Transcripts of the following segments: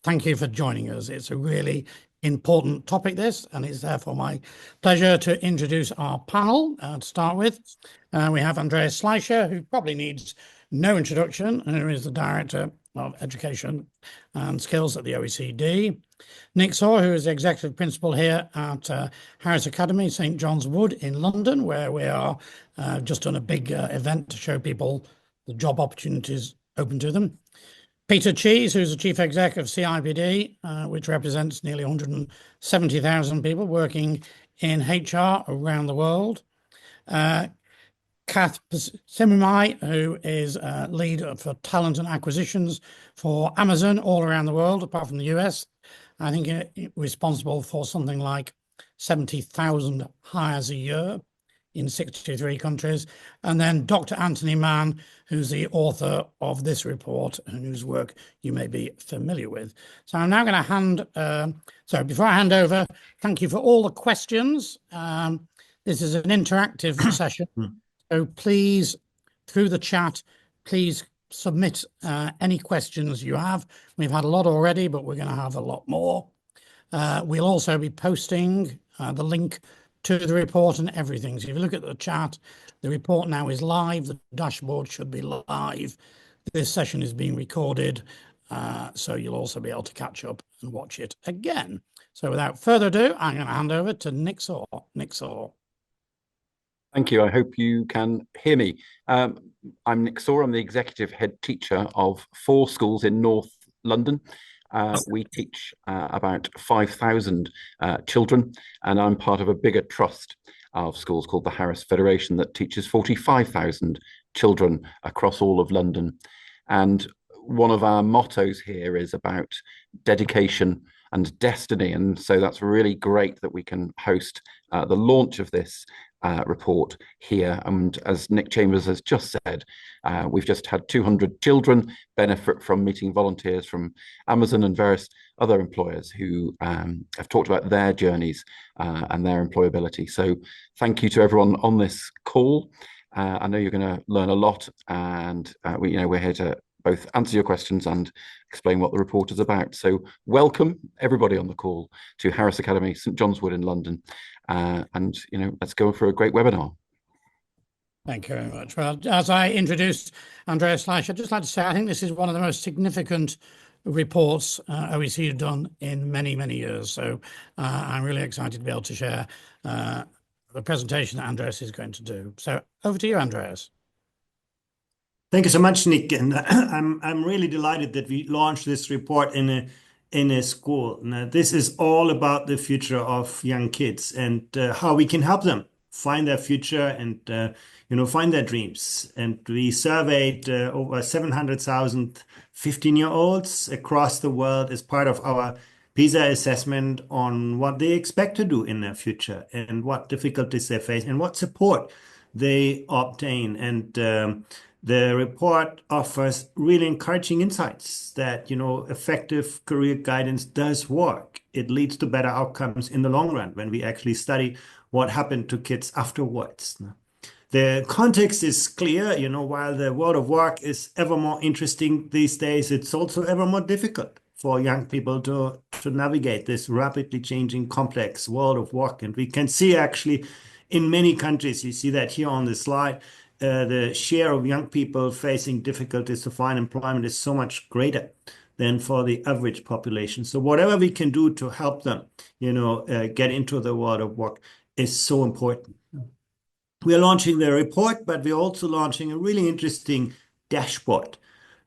thank you for joining us. It's a really important topic, this, and it's therefore my pleasure to introduce our panel. To start with, we have Andreas Schleicher, who probably needs no introduction, and who is the Director of Education and Skills at the OECD. Nick Soar, who is the Executive Principal here at Harris Academy, St John's Wood in London, where we are just done a big event to show people the job opportunities open to them. Peter Cheese, who's the Chief Exec of CIPD, which represents nearly 170,000 people working in HR around the world. Kath Simumai, who is lead for talent and acquisitions for Amazon all around the world, apart from the US. I think responsible for something like 70,000 hires a year in 63 countries. And then Dr. Anthony Mann, who's the author of this report and whose work you may be familiar with. So I'm now going to before I hand over, thank you for all the questions. This is an interactive session. So please, through the chat, please submit any questions you have. We've had a lot already, but we're going to have a lot more. We'll also be posting the link to the report and everything. So if you look at the chat, the report now is live. The dashboard should be live. This session is being recorded, so you'll also be able to catch up and watch it again. So without further ado, I'm going to hand over to Nick Soar. Nick Soar. Thank you. I hope you can hear me. I'm Nick Soar. I'm the executive head teacher of 4 schools in North London. We teach about 5,000 children, and I'm part of a bigger trust of schools called the Harris Federation that teaches 45,000 children across all of London. And one of our mottos here is about dedication and destiny. And so that's really great that we can host the launch of this report here. And as Nick Chambers has just said, we've just had 200 children benefit from meeting volunteers from Amazon and various other employers who have talked about their journeys and their employability. So thank you to everyone on this call. I know you're going to learn a lot, and we're here to both answer your questions and explain what the report is about. So welcome everybody on the call to Harris Academy, St John's Wood in London. Let's go for a great webinar. Thank you very much. Well, as I introduced Andreas Schleicher, I'd just like to say I think this is one of the most significant reports OECD have done in many, many years. So I'm really excited to be able to share the presentation that Andreas is going to do. So over to you, Andreas. Thank you so much, Nick. And I'm really delighted that we launched this report in a school. Now, this is all about the future of young kids and how we can help them find their future and find their dreams. And we surveyed over 700,000 15-year-olds across the world as part of our PISA assessment on what they expect to do in their future and what difficulties they face and what support they obtain. And the report offers really encouraging insights that, effective career guidance does work. It leads to better outcomes in the long run when we actually study what happened to kids afterwards. The context is clear. While the world of work is ever more interesting these days, it's also ever more difficult for young people to navigate this rapidly changing, complex world of work. And we can see actually in many countries, you see that here on the slide, the share of young people facing difficulties to find employment is so much greater than for the average population. So whatever we can do to help them, get into the world of work is so important. We're launching the report, but we're also launching a really interesting dashboard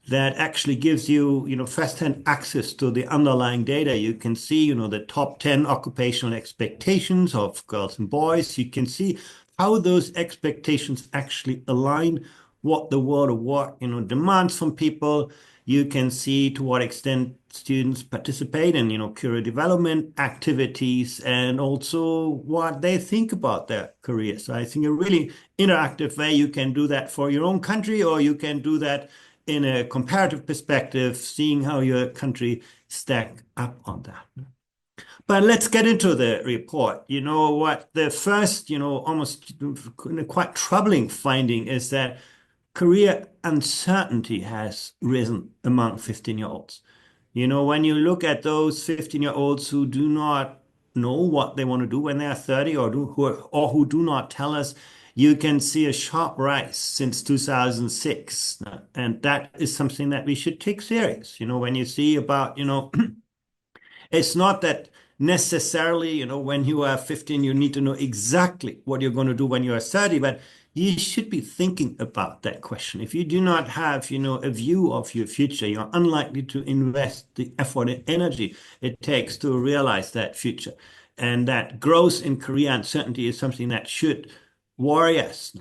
that actually gives you, first-hand access to the underlying data. You can see, the top 10 occupational expectations of girls and boys. You can see how those expectations actually align what the world of work, demands from people. You can see to what extent students participate in, career development activities and also what they think about their career. So I think a really interactive way you can do that for your own country, or you can do that in a comparative perspective, seeing how your country stack up on that. But let's get into the report. What the first, almost quite troubling finding is that career uncertainty has risen among 15-year-olds. When you look at those 15-year-olds who do not know what they want to do when they are 30 who do not tell us, you can see a sharp rise since 2006. And that is something that we should take serious. When you see about, it's not that necessarily, when you are 15, you need to know exactly what you're going to do when you are 30, but you should be thinking about that question. If you do not have, a view of your future, you're unlikely to invest the effort and energy it takes to realize that future. And that growth in career uncertainty is something that should worry us.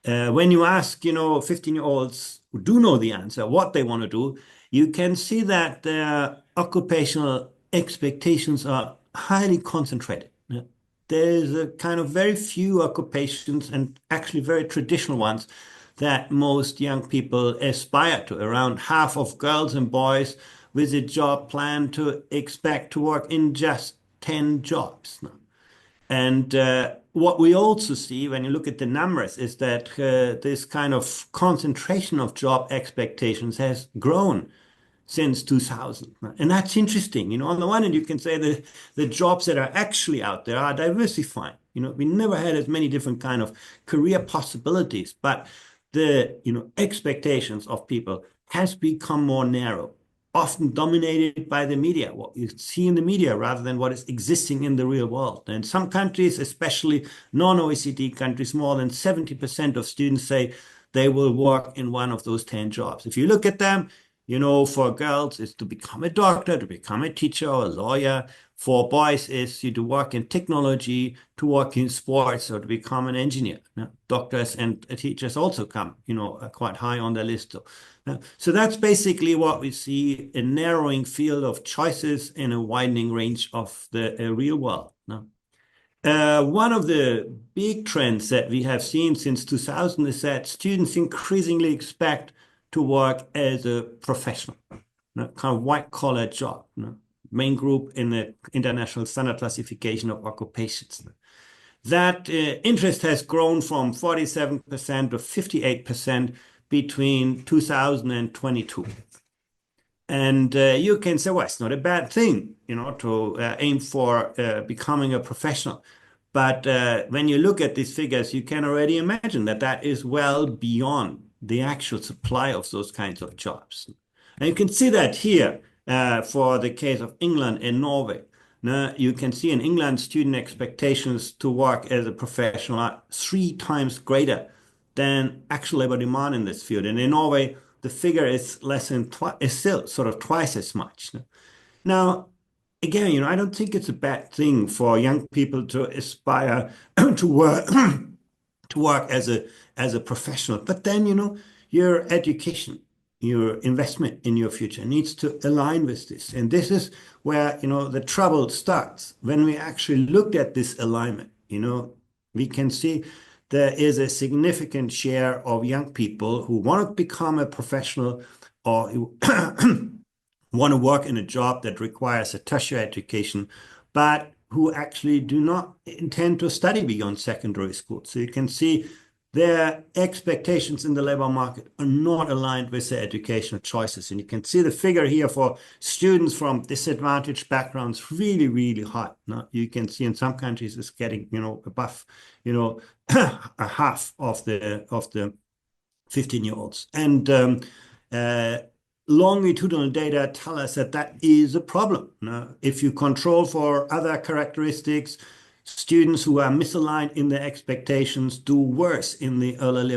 When you ask, 15-year-olds who do know the answer, what they want to do, you can see that their occupational expectations are highly concentrated. There's a kind of very few occupations, and actually very traditional ones, that most young people aspire to. Around half of girls and boys with a job plan to expect to work in just 10 jobs. And what we also see when you look at the numbers is that this kind of concentration of job expectations has grown since 2000. And that's interesting. On the one hand, you can say that the jobs that are actually out there are diversifying. We never had as many different kind of career possibilities, but the, expectations of people has become more narrow, often dominated by the media, what you see in the media rather than what is existing in the real world. And some countries, especially non-OECD countries, more than 70% of students say they will work in one of those 10 jobs. If you look at them, for girls, it's to become a doctor, to become a teacher or a lawyer. For boys, it's to work in technology, to work in sports, or to become an engineer. Doctors and teachers also come, quite high on the list. So that's basically what we see, a narrowing field of choices in a widening range of the real world. One of the big trends that we have seen since 2000 is that students increasingly expect to work as a professional, kind of white-collar job, main group in the International Standard Classification of Occupations. That interest has grown from 47% to 58% between 2000 and 22. And you can say, well, it's not a bad thing, to aim for becoming a professional. But when you look at these figures, you can already imagine that that is well beyond the actual supply of those kinds of jobs. And you can see that here for the case of England and Norway. Now, you can see in England, student expectations to work as a professional are 3 times greater than actual labor demand in this field. And in Norway, the figure is is still sort of twice as much. Now, again, I don't think it's a bad thing for young people to aspire to work as a professional. But then, your education, your investment in your future needs to align with this. And this is where, the trouble starts. When we actually looked at this alignment, we can see there is a significant share of young people who want to become a professional or who want to work in a job that requires a tertiary education, but who actually do not intend to study beyond secondary school. So you can see their expectations in the labor market are not aligned with their educational choices. And you can see the figure here for students from disadvantaged backgrounds really, really high. Now, you can see in some countries it's getting, above, a half of the 15-year-olds. And longitudinal data tell us that that is a problem. Now, if you control for other characteristics, students who are misaligned in their expectations do worse in the early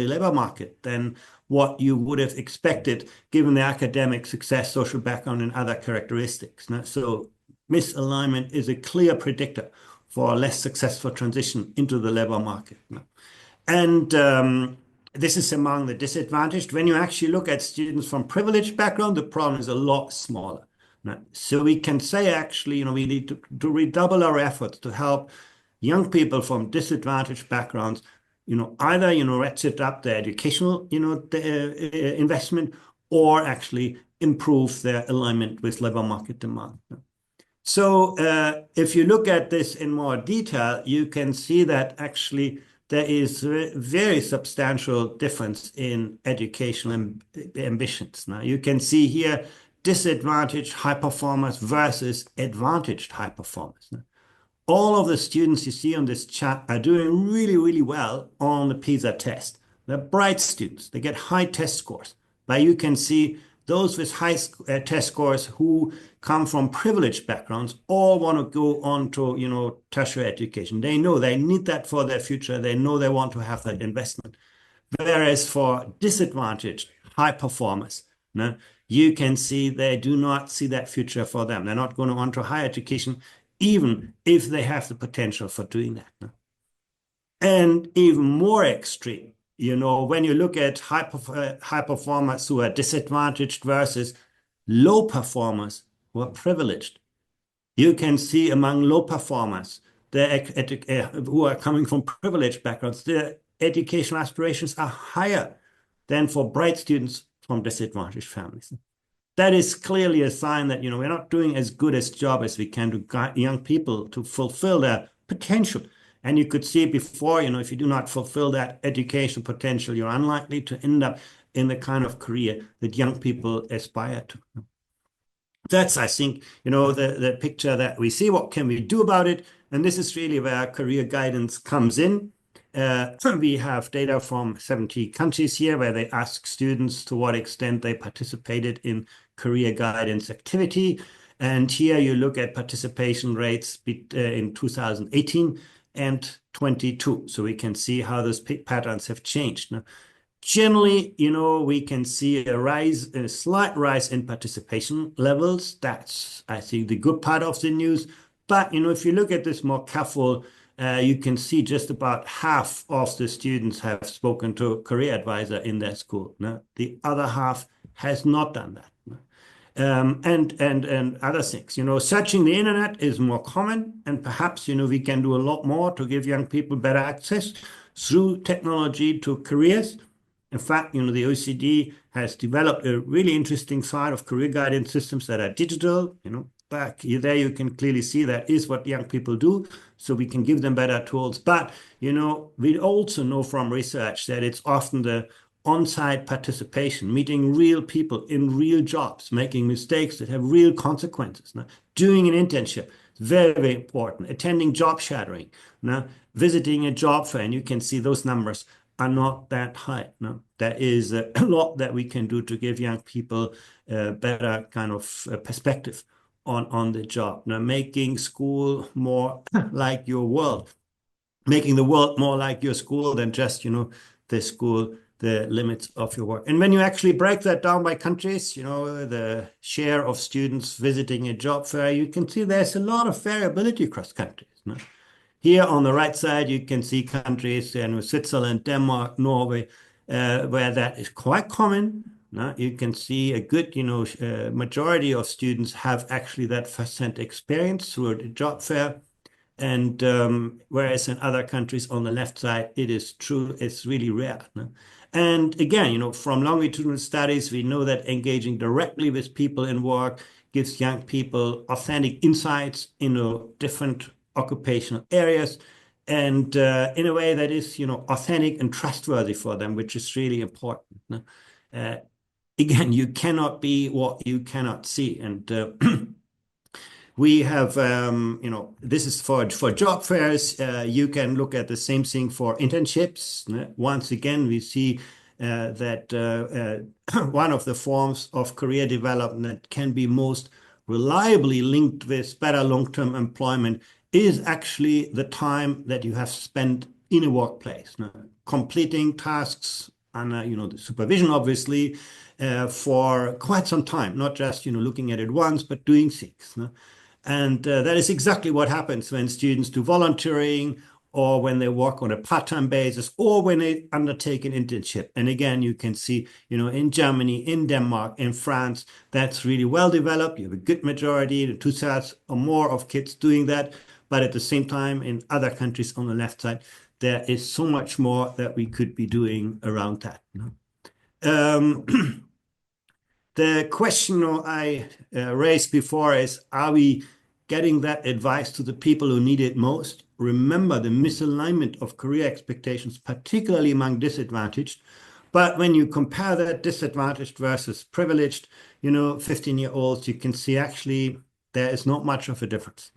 labor market than what you would have expected given their academic success, social background, and other characteristics. So misalignment is a clear predictor for a less successful transition into the labor market. And this is among the disadvantaged. When you actually look at students from privileged background, the problem is a lot smaller. So we can say, actually, we need to redouble our efforts to help young people from disadvantaged backgrounds, either, ratchet up their educational, investment, or actually improve their alignment with labor market demand. So if you look at this in more detail, you can see that actually there is a very substantial difference in educational ambitions. Now, you can see here disadvantaged high performers versus advantaged high performers. All of the students you see on this chart are doing really, really well on the PISA test. They're bright students. They get high test scores. But you can see those with high test scores who come from privileged backgrounds all want to go on to, tertiary education. They know they need that for their future. They know they want to have that investment. Whereas for disadvantaged high performers, you can see they do not see that future for them. They're not going to on to higher education, even if they have the potential for doing that. And even more extreme, when you look at high performers who are disadvantaged versus low performers who are privileged, you can see among low performers who are coming from privileged backgrounds, their educational aspirations are higher than for bright students from disadvantaged families. That is clearly a sign that we're not doing as good a job as we can to guide young people to fulfill their potential. And you could see before, if you do not fulfill that educational potential, you're unlikely to end up in the kind of career that young people aspire to. That's, I think, the picture that we see. What can we do about it? And this is really where career guidance comes in. We have data from 70 countries here where they ask students to what extent they participated in career guidance activity. And here you look at participation rates in 2018 and 22. So we can see how those patterns have changed. Now, generally, we can see a slight rise in participation levels. That's, I think, the good part of the news. But, if you look at this more careful, you can see just about half of the students have spoken to a career advisor in their school. The other half has not done that. And other things. Searching the internet is more common, and perhaps, we can do a lot more to give young people better access through technology to careers. In fact, the OECD has developed a really interesting side of career guidance systems that are digital. Back there, you can clearly see that is what young people do. So we can give them better tools. But, we also know from research that it's often the on-site participation, meeting real people in real jobs, making mistakes that have real consequences. Doing an internship is very, very important. Attending job shadowing, visiting a job fair, and you can see those numbers are not that high. There is a lot that we can do to give young people a better kind of perspective on the job. Making school more like your world, making the world more like your school than just, the school, the limits of your work. And when you actually break that down by countries, the share of students visiting a job fair, you can see there's a lot of variability across countries. Here on the right side, you can see countries in Switzerland, Denmark, Norway, where that is quite common. You can see a good, majority of students have actually that first-hand experience through a job fair. And whereas in other countries on the left side, it is true, it's really rare. And again, from longitudinal studies, we know that engaging directly with people in work gives young people authentic insights into different occupational areas and in a way that is, authentic and trustworthy for them, which is really important. Again, you cannot be what you cannot see. And we have, this is for job fairs. You can look at the same thing for internships. Once again, we see that one of the forms of career development that can be most reliably linked with better long-term employment is actually the time that you have spent in a workplace, completing tasks under, the supervision, obviously, for quite some time, not just, looking at it once, but doing things. And that is exactly what happens when students do volunteering or when they work on a part-time basis or when they undertake an internship. And again, you can see, in Germany, in Denmark, in France, that's really well developed. You have a good majority, 2/3 or more of kids doing that. But at the same time, in other countries on the left side, there is so much more that we could be doing around that. The question I raised before is, are we getting that advice to the people who need it most? Remember the misalignment of career expectations, particularly among disadvantaged, But when you compare that disadvantaged versus privileged, 15-year-olds, you can see actually there is not much of a difference.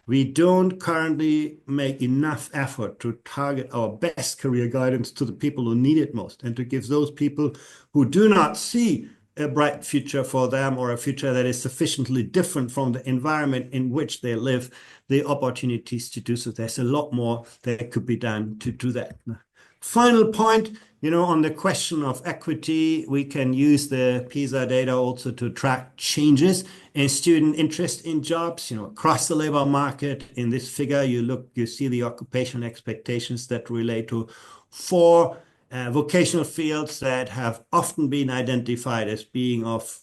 We don't currently make enough effort to target our best career guidance to the people who need it most, and to give those people who do not see a bright future for them, or a future that is sufficiently different from the environment in which they live, the opportunities to do so. There's a lot more that could be done to do that. Final point, on the question of equity, we can use the PISA data also to track changes in student interest in jobs, across the labor market. In this figure, you see the occupational expectations that relate to 4 vocational fields that have often been identified as being of,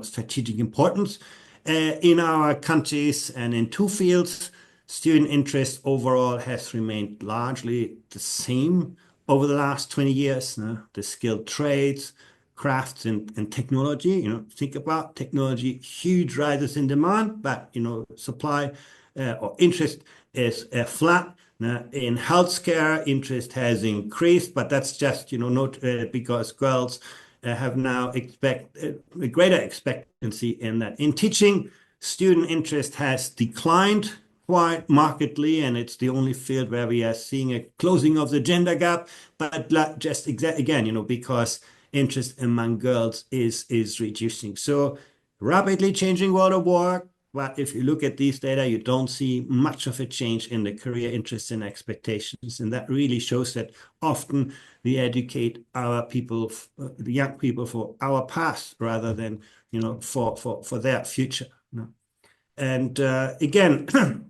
strategic importance in our countries. And in 2 fields, student interest overall has remained largely the same over the last 20 years. The skilled trades, crafts, and technology. Think about technology, huge rises in demand, but supply or interest is flat. In healthcare, interest has increased, but that's just not because girls have now a greater expectancy in that. In teaching, student interest has declined quite markedly, and it's the only field where we are seeing a closing of the gender gap, but just again, because interest among girls is reducing. So rapidly changing world of work, but if you look at these data, you don't see much of a change in the career interests and expectations, and that really shows that often we educate our people, the young people, for our past rather than for their future. And again,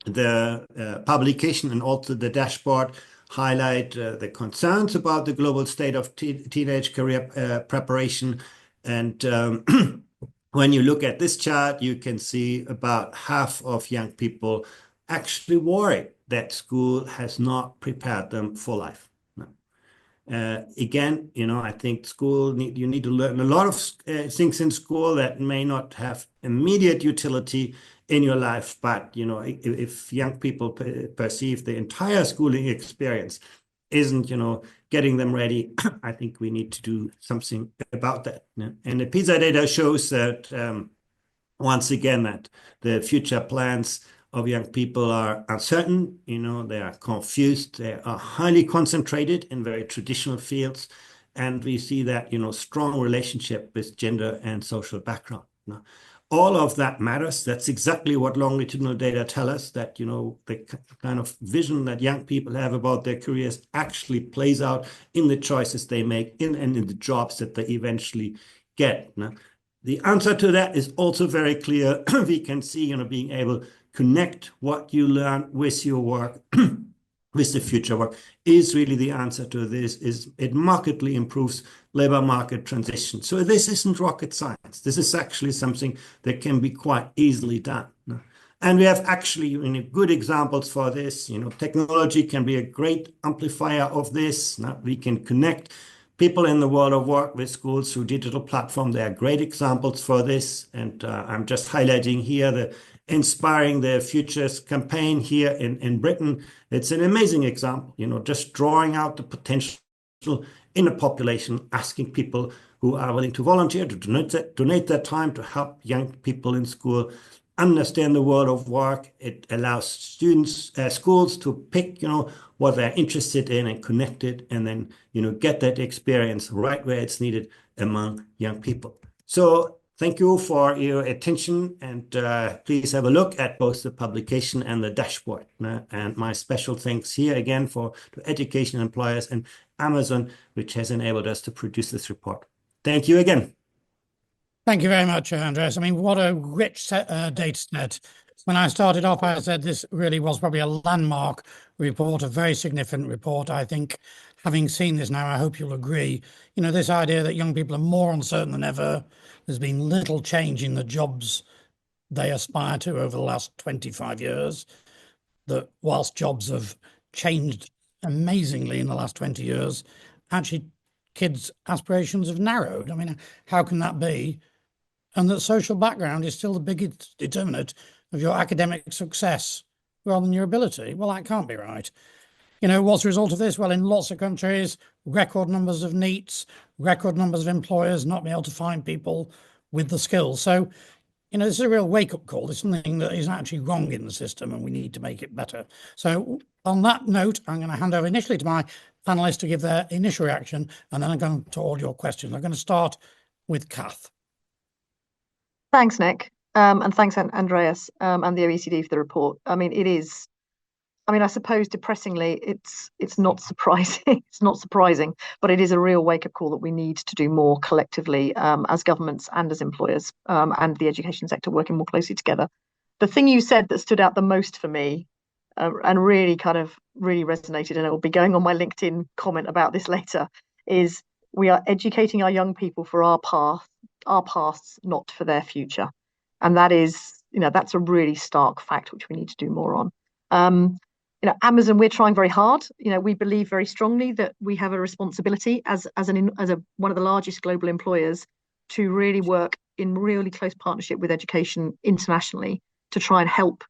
the publication and also the dashboard highlight the concerns about the global state of teenage career preparation. And when you look at this chart, you can see about half of young people actually worry that school has not prepared them for life. Again, I think you need to learn a lot of things in school that may not have immediate utility in your life. But, if young people perceive the entire schooling experience isn't, getting them ready, I think we need to do something about that. And the PISA data shows that, once again, that the future plans of young people are uncertain, they are confused, they are highly concentrated in very traditional fields, and we see that, strong relationship with gender and social background. All of that matters. That's exactly what longitudinal data tell us, that, the kind of vision that young people have about their careers actually plays out in the choices they make and in the jobs that they eventually get. The answer to that is also very clear. We can see, being able to connect what you learn with your work, with the future work, is really the answer to this. It markedly improves labor market transition. So this isn't rocket science. This is actually something that can be quite easily done. And we have actually good examples for this. Technology can be a great amplifier of this. We can connect people in the world of work with schools through digital platform. They are great examples for this. And I'm just highlighting here the Inspiring the Futures campaign here in Britain. It's an amazing example, just drawing out the potential in a population, asking people who are willing to volunteer to donate their time to help young people in school understand the world of work. It allows schools to pick, what they're interested in and connect it, and then, get that experience right where it's needed among young people. So thank you for your attention, and please have a look at both the publication and the dashboard. And my special thanks here again to Education Employers and Amazon, which has enabled us to produce this report. Thank you again. Thank you very much, Andreas. I mean, what a rich data set. When I started off, I said this really was probably a landmark report, a very significant report. I think, having seen this now, I hope you'll agree, this idea that young people are more uncertain than ever. There's been little change in the jobs they aspire to over the last 25 years, that whilst jobs have changed amazingly in the last 20 years, actually kids' aspirations have narrowed. I mean, how can that be? And that social background is still the biggest determinant of your academic success rather than your ability. Well, that can't be right. What's the result of this? Well, in lots of countries, record numbers of NEETs, record numbers of employers not being able to find people with the skills. So, this is a real wake-up call. There's something that is actually wrong in the system and we need to make it better. So on that note, I'm going to hand over initially to my panelists to give their initial reaction, and then I'm going to all your questions. I'm going to start with Kath. Thanks, Nick. And thanks, Andreas, and the OECD for the report. I suppose depressingly, it's not surprising. It's not surprising, but it is a real wake-up call that we need to do more collectively as governments and as employers and the education sector working more closely together. The thing you said that stood out the most for me and really resonated, and it will be going on my LinkedIn comment about this later, is we are educating our young people for our paths, not for their future. And that is, that's a really stark fact which we need to do more on. Amazon, we're trying very hard. We believe very strongly that we have a responsibility as one of the largest global employers to really work in really close partnership with education internationally to try and help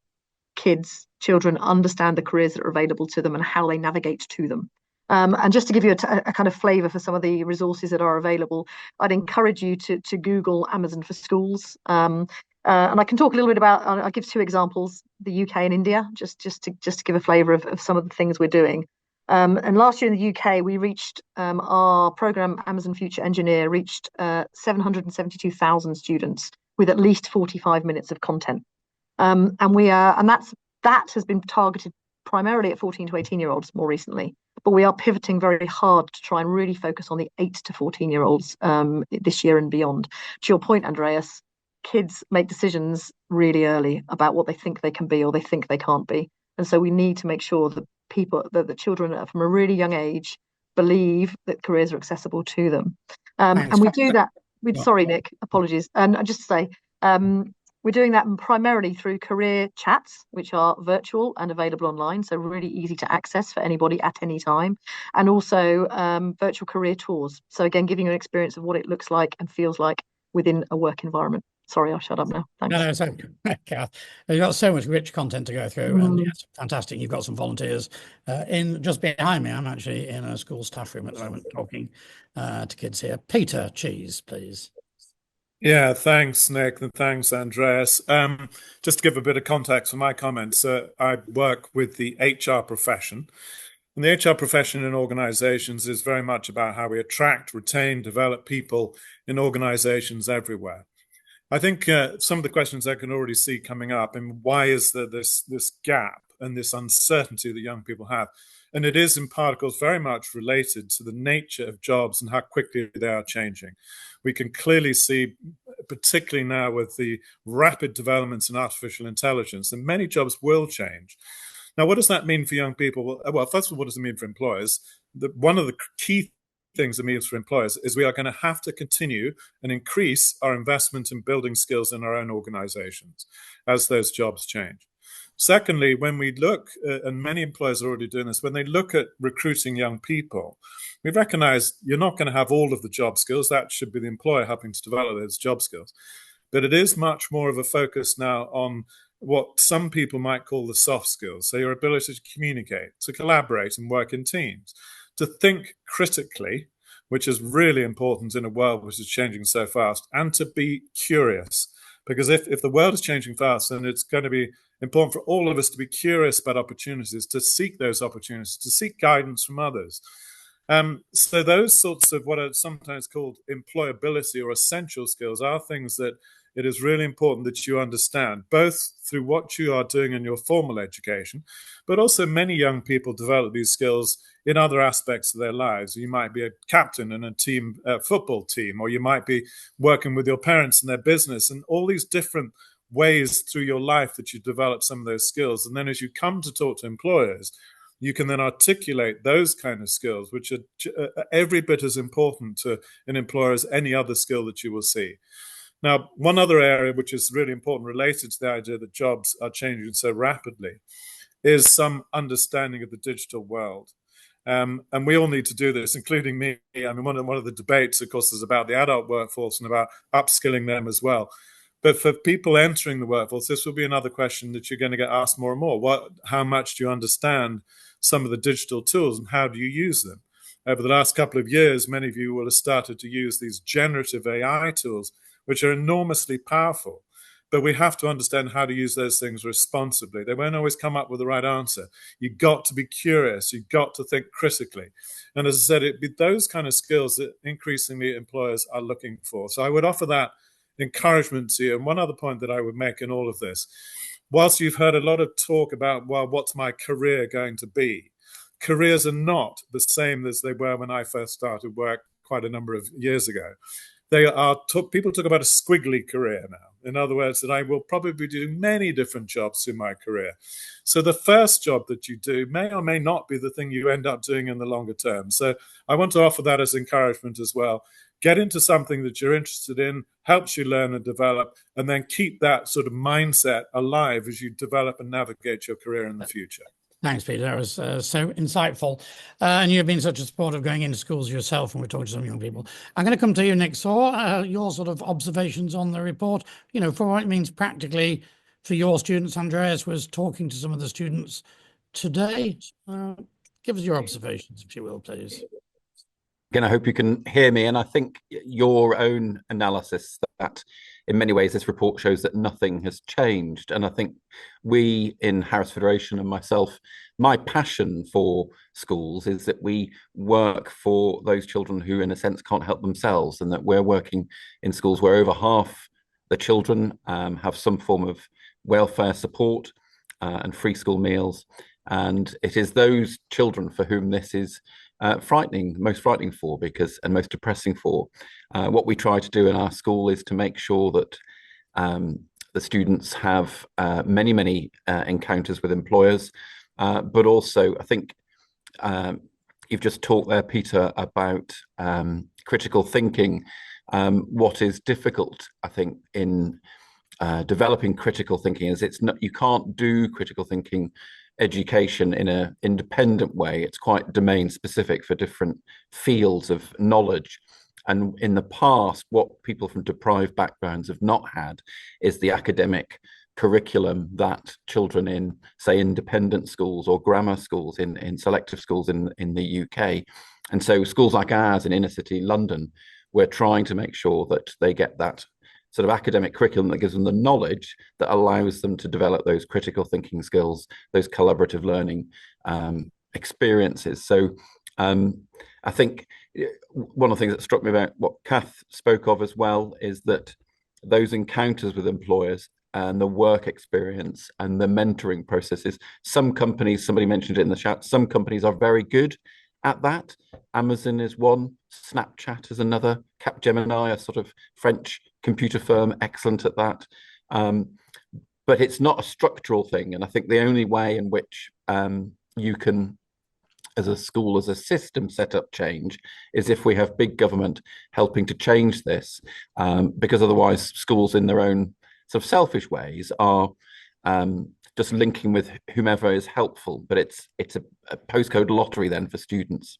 children understand the careers that are available to them and how they navigate to them. And just to give you a kind of flavour for some of the resources that are available, I'd encourage you to Google Amazon for Schools. And I can talk a little bit about, I'll give two examples, the UK and India, just to give a flavour of some of the things we're doing. And last year in the UK, we reached our programme Amazon Future Engineer reached 772,000 students with at least 45 minutes of content. And that has been targeted primarily at 14 to 18-year-olds more recently. But we are pivoting very hard to try and really focus on the 8 to 14-year-olds this year and beyond. To your point, Andreas, kids make decisions really early about what they think they can be or they think they can't be. And so we need to make sure that the children from a really young age believe that careers are accessible to them. And we do that with, sorry, Nick, apologies. And just to say, we're doing that primarily through career chats, which are virtual and available online, so really easy to access for anybody at any time, and also virtual career tours. So again, giving you an experience of what it looks like and feels like within a work environment. Sorry, I'll shut up now. Thanks. No, it's okay, Kath. You've got so much rich content to go through, and it's fantastic. You've got some volunteers in just behind me. I'm actually in a school staff room at the moment talking to kids here. Peter Cheese, please. Yeah, thanks, Nick, and thanks, Andreas. Just to give a bit of context for my comments, I work with the HR profession. And the HR profession in organizations is very much about how we attract, retain, develop people in organizations everywhere. I think some of the questions I can already see coming up, and why is there this gap and this uncertainty that young people have? And it is in part, of course, very much related to the nature of jobs and how quickly they are changing. We can clearly see, particularly now with the rapid developments in artificial intelligence, that many jobs will change. Now, what does that mean for young people? Well, first of all, what does it mean for employers? One of the key things it means for employers is we are going to have to continue and increase our investment in building skills in our own organizations as those jobs change. Secondly, when we look, and many employers are already doing this, when they look at recruiting young people, we recognize you're not going to have all of the job skills. That should be the employer helping to develop those job skills. But it is much more of a focus now on what some people might call the soft skills. So your ability to communicate, to collaborate and work in teams, to think critically, which is really important in a world which is changing so fast, and to be curious. Because if the world is changing fast, then it's going to be important for all of us to be curious about opportunities, to seek those opportunities, to seek guidance from others. So those sorts of what are sometimes called employability or essential skills are things that it is really important that you understand, both through what you are doing in your formal education, but also many young people develop these skills in other aspects of their lives. You might be a captain in a team, football team, or you might be working with your parents in their business, and all these different ways through your life that you develop some of those skills. And then as you come to talk to employers, you can then articulate those kind of skills, which are every bit as important to an employer as any other skill that you will see. Now, one other area which is really important related to the idea that jobs are changing so rapidly is some understanding of the digital world. And we all need to do this, including me. I mean, one of the debates, of course, is about the adult workforce and about upskilling them as well. But for people entering the workforce, this will be another question that you're going to get asked more and more. How much do you understand some of the digital tools and how do you use them? Over the last couple of years, many of you will have started to use these generative AI tools, which are enormously powerful. But we have to understand how to use those things responsibly. They won't always come up with the right answer. You've got to be curious. You've got to think critically. And as I said, it'd be those kind of skills that increasingly employers are looking for. So I would offer that encouragement to you. And one other point that I would make in all of this, whilst you've heard a lot of talk about, well, what's my career going to be? Careers are not the same as they were when I first started work quite a number of years ago. People talk about a squiggly career now. In other words, that I will probably be doing many different jobs in my career. So the first job that you do may or may not be the thing you end up doing in the longer term. So I want to offer that as encouragement as well. Get into something that you're interested in, helps you learn and develop, and then keep that sort of mindset alive as you develop and navigate your career in the future. Thanks, Peter. That was so insightful. And you've been such a supporter of going into schools yourself, and we're talking to some young people. I'm going to come to you, Nick Soar. Your sort of observations on the report, for what it means practically for your students. Andreas was talking to some of the students today. Give us your observations, if you will, please. Again, I hope you can hear me. And I think your own analysis that in many ways this report shows that nothing has changed. And I think we in Harris Federation and myself, my passion for schools is that we work for those children who in a sense can't help themselves, and that we're working in schools where over half the children have some form of welfare support and free school meals. And it is those children for whom this is most frightening for, and most depressing for. What we try to do in our school is to make sure that the students have many encounters with employers, but also I think you've just talked there, Peter, about critical thinking. What is difficult, I think, in developing critical thinking is you can't do critical thinking education in an independent way. It's quite domain specific for different fields of knowledge. And in the past, what people from deprived backgrounds have not had is the academic curriculum that children in, say, independent schools or grammar schools, in selective schools in the UK. And so schools like ours in inner city London, we're trying to make sure that they get that sort of academic curriculum that gives them the knowledge that allows them to develop those critical thinking skills, those collaborative learning experiences. So I think one of the things that struck me about what Kath spoke of as well is that those encounters with employers and the work experience and the mentoring processes, some companies, somebody mentioned it in the chat, some companies are very good at that. Amazon is one, Snapchat is another, Capgemini, a sort of French computer firm, excellent at that. But it's not a structural thing. And I think the only way in which you can, as a school, as a system, set up change is if we have big government helping to change this, because otherwise schools in their own sort of selfish ways are just linking with whomever is helpful, but it's a postcode lottery then for students.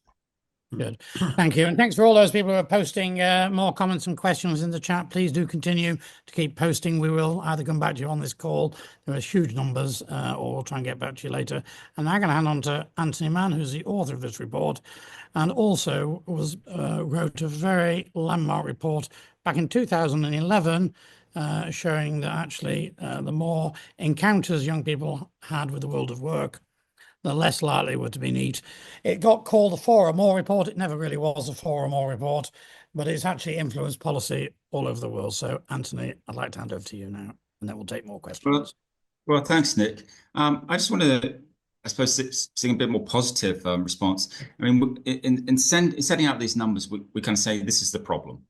Good. Thank you. And thanks for all those people who are posting more comments and questions in the chat. Please do continue to keep posting. We will either come back to you on this call. There are huge numbers, or we'll try and get back to you later. And now I'm going to hand on to Anthony Mann, who's the author of this report, and also wrote a very landmark report back in 2011, showing that actually the more encounters young people had with the world of work, the less likely were to be neat. It got called a 4 or more report. It never really was a 4 or more report, but it's actually influenced policy all over the world. So, Anthony, I'd like to hand over to you now, and then we'll take more questions. Well, thanks, Nick. I just want to, I suppose, sing a bit more positive response. I mean, in setting out these numbers, we kind of say this is the problem.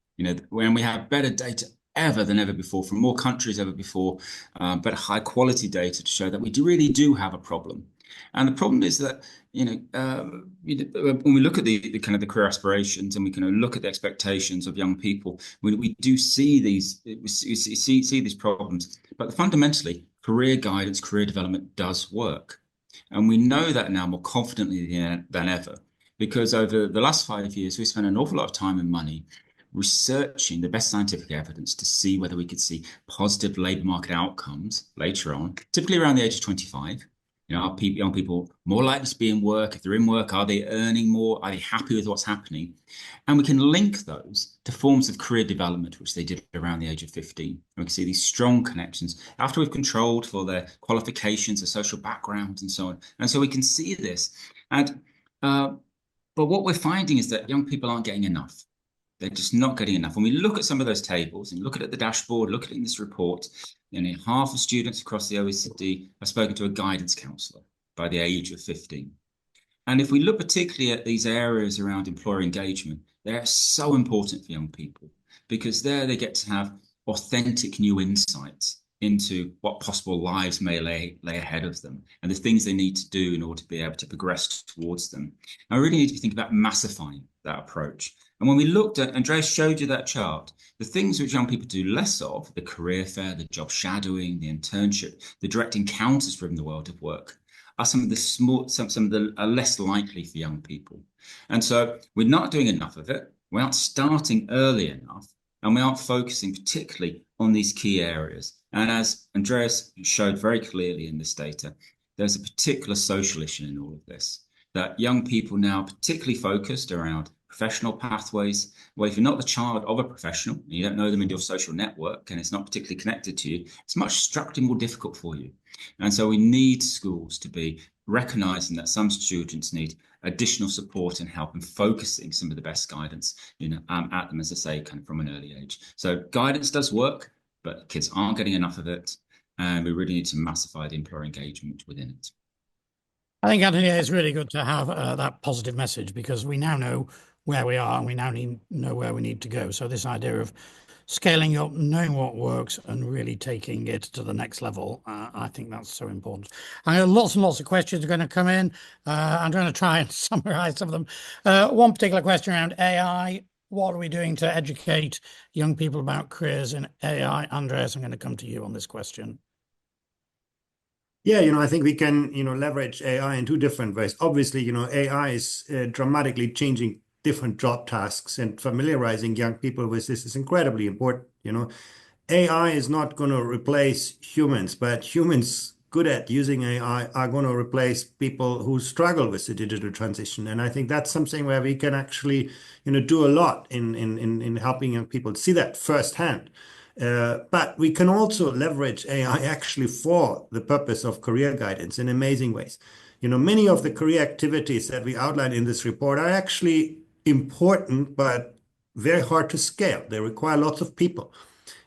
When we have better data than ever before, from more countries ever before, but high quality data to show that we really do have a problem. And the problem is that, when we look at the kind of the career aspirations and we kind of look at the expectations of young people, we do see these problems. But fundamentally, career guidance, career development does work. And we know that now more confidently than ever, because over the last 5 years, we spent an awful lot of time and money researching the best scientific evidence to see whether we could see positive labour market outcomes later on, typically around the age of 25. Are young people more likely to be in work? If they're in work, are they earning more? Are they happy with what's happening? And we can link those to forms of career development, which they did around the age of 15. And we can see these strong connections after we've controlled for their qualifications, their social backgrounds, and so on. And so we can see this. And but what we're finding is that young people aren't getting enough. They're just not getting enough. When we look at some of those tables and look at the dashboard, look at it in this report, half of students across the OECD have spoken to a guidance counsellor by the age of 15. And if we look particularly at these areas around employer engagement, they're so important for young people because there they get to have authentic new insights into what possible lives may lay ahead of them and the things they need to do in order to be able to progress towards them. And we really need to think about massifying that approach. And when we looked at, Andreas showed you that chart, the things which young people do less of, the career fair, the job shadowing, the internship, the direct encounters from the world of work, are some of the are less likely for young people. And so we're not doing enough of it. We aren't starting early enough, and we aren't focusing particularly on these key areas. And as Andreas showed very clearly in this data, there's a particular social issue in all of this, that young people now particularly focused around professional pathways, where if you're not the child of a professional, and you don't know them in your social network, and it's not particularly connected to you, it's much structurally more difficult for you. And so we need schools to be recognizing that some students need additional support and help in focusing some of the best guidance at them, as I say, kind of from an early age. So guidance does work, but kids aren't getting enough of it, and we really need to massify the employer engagement within it. I think, Anthony, it's really good to have that positive message because we now know where we are and we now know where we need to go. So this idea of scaling up, knowing what works and really taking it to the next level, I think that's so important. I know lots and lots of questions are going to come in. I'm going to try and summarize some of them. One particular question around AI. What are we doing to educate young people about careers in AI? Andreas, I'm going to come to you on this question. Yeah, I think we can, leverage AI in two different ways. Obviously, AI is dramatically changing different job tasks, and familiarizing young people with this is incredibly important. AI is not going to replace humans, but humans good at using AI are going to replace people who struggle with the digital transition. And I think that's something where we can actually, do a lot in helping young people see that firsthand. But we can also leverage AI actually for the purpose of career guidance in amazing ways. Many of the career activities that we outline in this report are actually important, but very hard to scale. They require lots of people.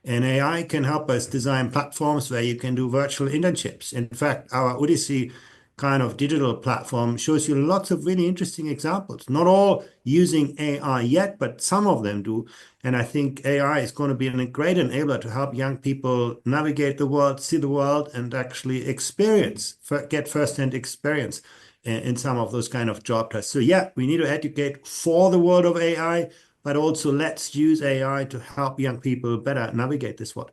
And AI can help us design platforms where you can do virtual internships. In fact, our Odyssey kind of digital platform shows you lots of really interesting examples. Not all using AI yet, but some of them do. And I think AI is going to be a great enabler to help young people navigate the world, see the world, and actually get firsthand experience in some of those kind of job tests. So yeah, we need to educate for the world of AI, but also let's use AI to help young people better navigate this world.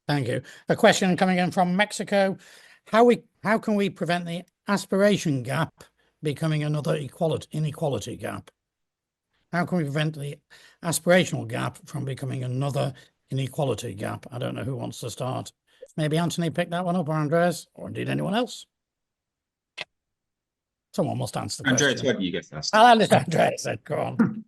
Thank you. A question coming in from Mexico. How can we prevent the aspiration gap becoming another inequality gap? How can we prevent the aspirational gap from becoming another inequality gap? I don't know who wants to start. Maybe Anthony picked that one up, or Andreas, or indeed anyone else. Someone must answer the question. Andreas, why don't you go first? I'll let Andreas say, go on.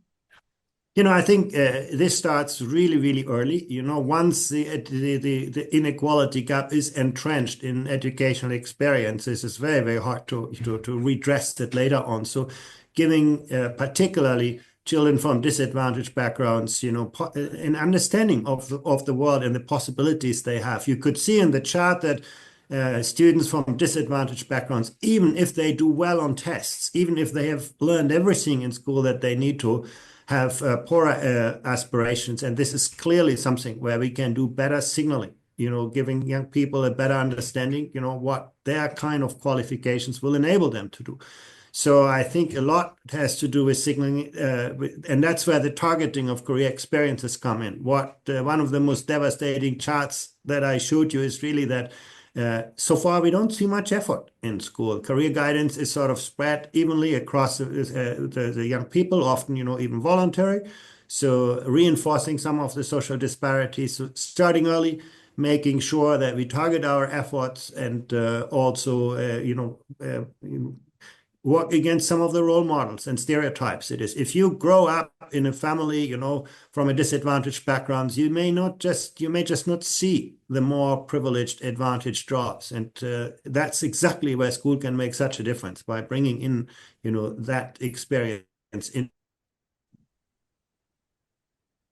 I think this starts really, really early. Once the inequality gap is entrenched in educational experiences, it's very, very hard to redress it later on. So giving particularly children from disadvantaged backgrounds, an understanding of the world and the possibilities they have. You could see in the chart that students from disadvantaged backgrounds, even if they do well on tests, even if they have learned everything in school that they need to, have poorer aspirations. And this is clearly something where we can do better signaling, giving young people a better understanding, what their kind of qualifications will enable them to do. So I think a lot has to do with signaling, and that's where the targeting of career experiences come in. One of the most devastating charts that I showed you is really that so far, we don't see much effort in school. Career guidance is sort of spread evenly across the young people, often, even voluntary. So reinforcing some of the social disparities, so starting early, making sure that we target our efforts, and also, work against some of the role models and stereotypes. It is, if you grow up in a family, from a disadvantaged background, you may just not see the more privileged, advantaged jobs. And that's exactly where school can make such a difference, by bringing in, that experience in.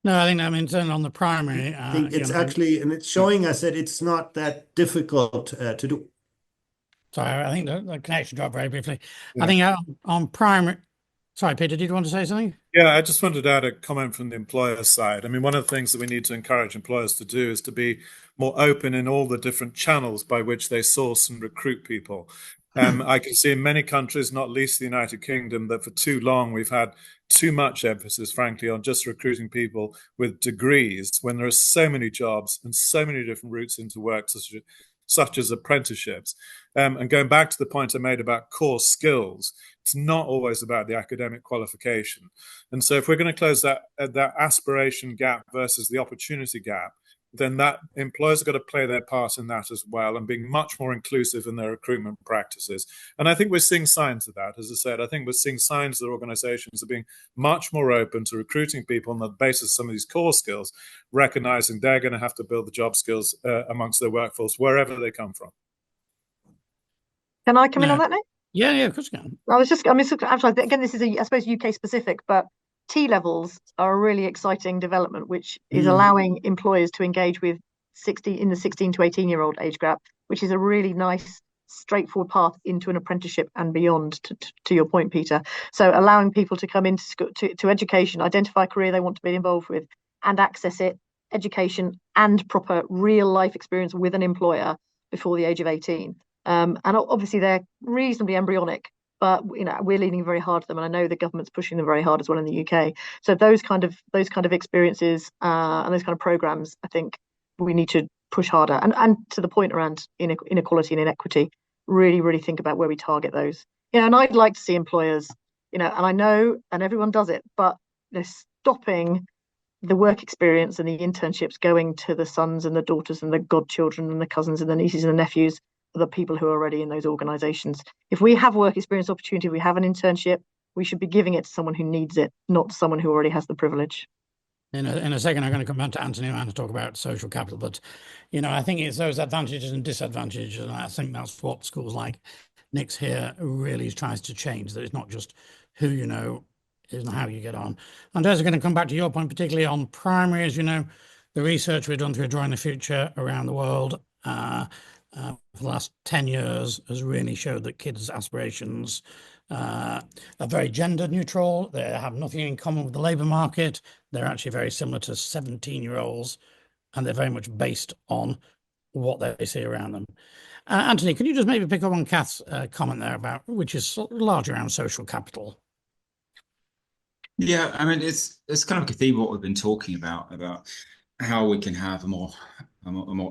No, I think that means then on the primary. I think it's actually, and it's showing us that it's not that difficult to do. Sorry, I think the connection dropped very briefly. Yeah. I think on primary. Sorry, Peter, did you want to say something? Yeah, I just wanted to add a comment from the employer side. I mean, one of the things that we need to encourage employers to do is to be more open in all the different channels by which they source and recruit people. I can see in many countries, not least the United Kingdom, that for too long we've had too much emphasis, frankly, on just recruiting people with degrees, when there are so many jobs and so many different routes into work, such as apprenticeships. And going back to the point I made about core skills, it's not always about the academic qualification. And so if we're going to close that aspiration gap versus the opportunity gap, then that employers have got to play their part in that as well, and being much more inclusive in their recruitment practices. And I think we're seeing signs of that. As I said, I think we're seeing signs that organizations are being much more open to recruiting people on the basis of some of these core skills, recognizing they're going to have to build the job skills amongst their workforce, wherever they come from. Can I come in on that, Nick? Yeah, of course you can. Actually, again, this is I suppose UK specific, but T levels are a really exciting development, which is allowing employers to engage with 16 to 18-year-old age gap, which is a really nice, straightforward path into an apprenticeship and beyond, to your point, Peter. So allowing people to come into school, to education, identify a career they want to be involved with, and access it, education and proper real life experience with an employer before the age of 18. And obviously they're reasonably embryonic, but we're leaning very hard to them, and I know the government's pushing them very hard as well in the UK. So those kind of experiences and those kind of programs, I think we need to push harder. And to the point around inequality and inequity, really think about where we target those. And I'd like to see employers, and I know, and everyone does it, but they're stopping the work experience and the internships going to the sons and the daughters and the godchildren and the cousins and the nieces and the nephews of the people who are already in those organizations. If we have work experience opportunity, we have an internship, we should be giving it to someone who needs it, not someone who already has the privilege. In a second, I'm going to come back to Anthony and to talk about social capital. But, I think it's those advantages and disadvantages. And I think that's what schools like Nick's here really tries to change, that it's not just who you know, is how you get on. Andreas, I'm going to come back to your point, particularly on primary. As you know, the research we've done through Drawing the Future around the world for the last 10 years has really showed that kids' aspirations are very gender neutral. They have nothing in common with the labour market. They're actually very similar to 17-year-olds, and they're very much based on what they see around them. Anthony, can you just maybe pick up on Kath's comment there about, which is largely around social capital? Yeah, I mean, it's kind of a theme of what we've been talking about how we can have a more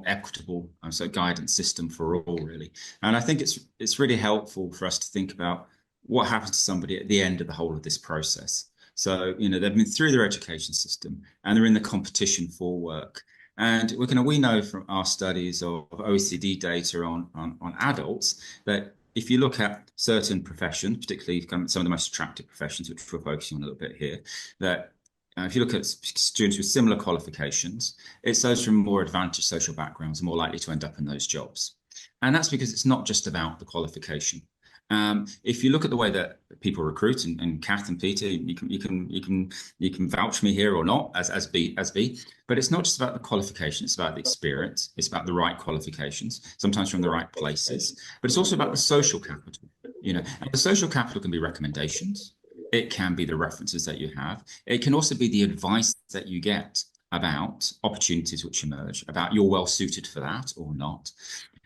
equitable guidance system for all, really. And I think it's really helpful for us to think about what happens to somebody at the end of the whole of this process. So, they've been through their education system and they're in the competition for work. And we know from our studies of OECD data on adults that if you look at certain professions, particularly some of the most attractive professions, which we're focusing on a little bit here, that if you look at students with similar qualifications, it's those from more advantaged social backgrounds are more likely to end up in those jobs. And that's because it's not just about the qualification. If you look at the way that people recruit, and Kath and Peter, you can vouch for me here or not as B, but it's not just about the qualification. It's about the experience. It's about the right qualifications, sometimes from the right places, but it's also about the social capital. And the social capital can be recommendations. It can be the references that you have. It can also be the advice that you get about opportunities which emerge, about you're well suited for that or not.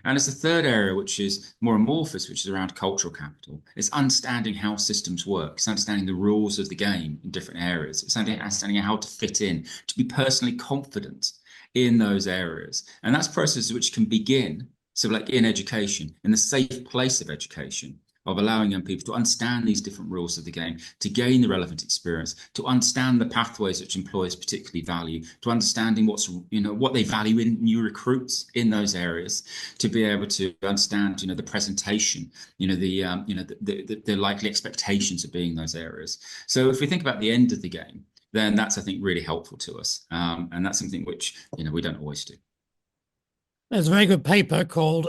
And it's the third area, which is more amorphous, which is around cultural capital. It's understanding how systems work. It's understanding the rules of the game in different areas. It's understanding how to fit in, to be personally confident in those areas. And that's processes which can begin, so like in education, in the safe place of education, of allowing young people to understand these different rules of the game, to gain the relevant experience, to understand the pathways which employers particularly value, to understanding what they value in new recruits in those areas, to be able to understand the presentation, the likely expectations of being in those areas. So if we think about the end of the game, then that's, I think, really helpful to us, and that's something which we don't always do. There's a very good paper called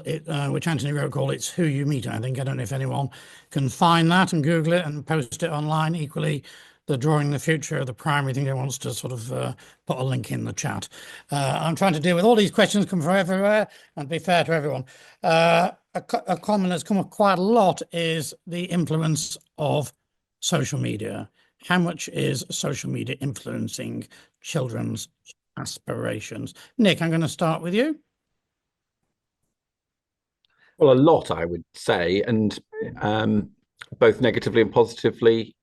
which Anthony wrote, called "It's Who You Meet." I think, I don't know if anyone can find that and Google it and post it online. Equally, the Drawing the Future, the primary thing that wants to sort of put a link in the chat. I'm trying to deal with all these questions come from everywhere and be fair to everyone. A comment that's come up quite a lot is the influence of social media. How much is social media influencing children's aspirations? Nick, I'm going to start with you. Well, a lot, I would say, and both negatively and positively.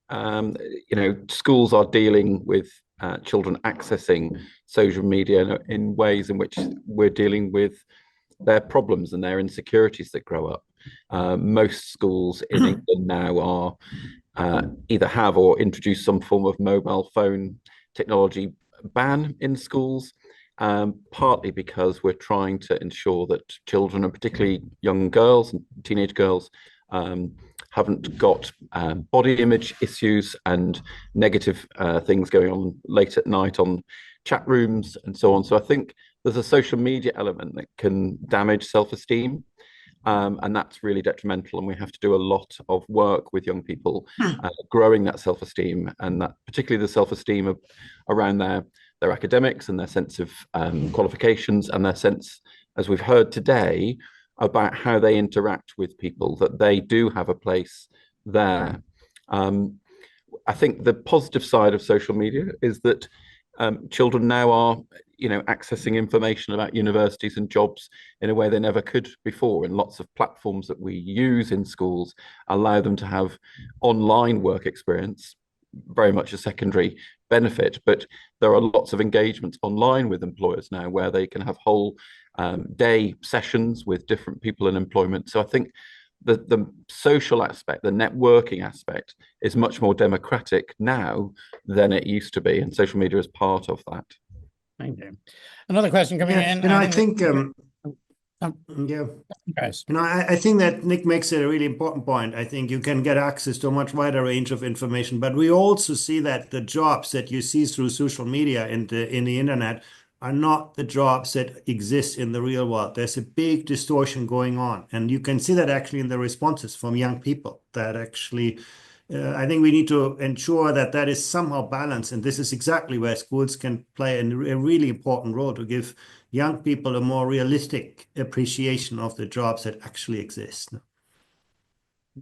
Schools are dealing with children accessing social media in ways in which we're dealing with their problems and their insecurities that grow up. Most schools in England now are either have or introduce some form of mobile phone technology ban in schools. Partly because we're trying to ensure that children, and particularly young girls and teenage girls, haven't got body image issues and negative things going on late at night on chat rooms and so on. So I think there's a social media element that can damage self-esteem. And that's really detrimental, and we have to do a lot of work with young people growing that self-esteem, and that particularly the self-esteem around their academics and their sense of qualifications, and their sense, as we've heard today, about how they interact with people, that they do have a place there. I think the positive side of social media is that children now are accessing information about universities and jobs in a way they never could before, and lots of platforms that we use in schools allow them to have online work experience, very much a secondary benefit, but there are lots of engagements online with employers now where they can have whole day sessions with different people in employment. So I think the social aspect, the networking aspect, is much more democratic now than it used to be, and social media is part of that. Thank you. Another question coming in. I think Yes. I think that Nick makes a really important point. I think you can get access to a much wider range of information, but we also see that the jobs that you see through social media and in the internet are not the jobs that exist in the real world. There's a big distortion going on, and you can see that actually in the responses from young people. That actually, I think we need to ensure that that is somehow balanced, and this is exactly where schools can play a really important role to give young people a more realistic appreciation of the jobs that actually exist.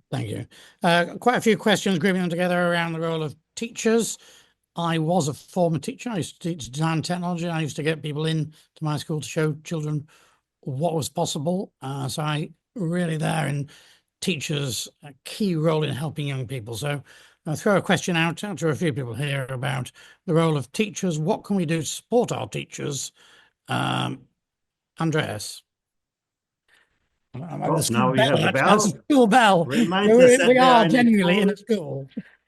Thank you. Quite a few questions grouping them together around the role of teachers. I was a former teacher. I used to teach design technology. I used to get people in to my school to show children what was possible. So I really there in teachers a key role in helping young people. So I'll throw a question out to a few people here about the role of teachers. What can we do to support our teachers? Andreas. Now we have the bell. That's a school bell. Reminds us that we are genuinely in a school.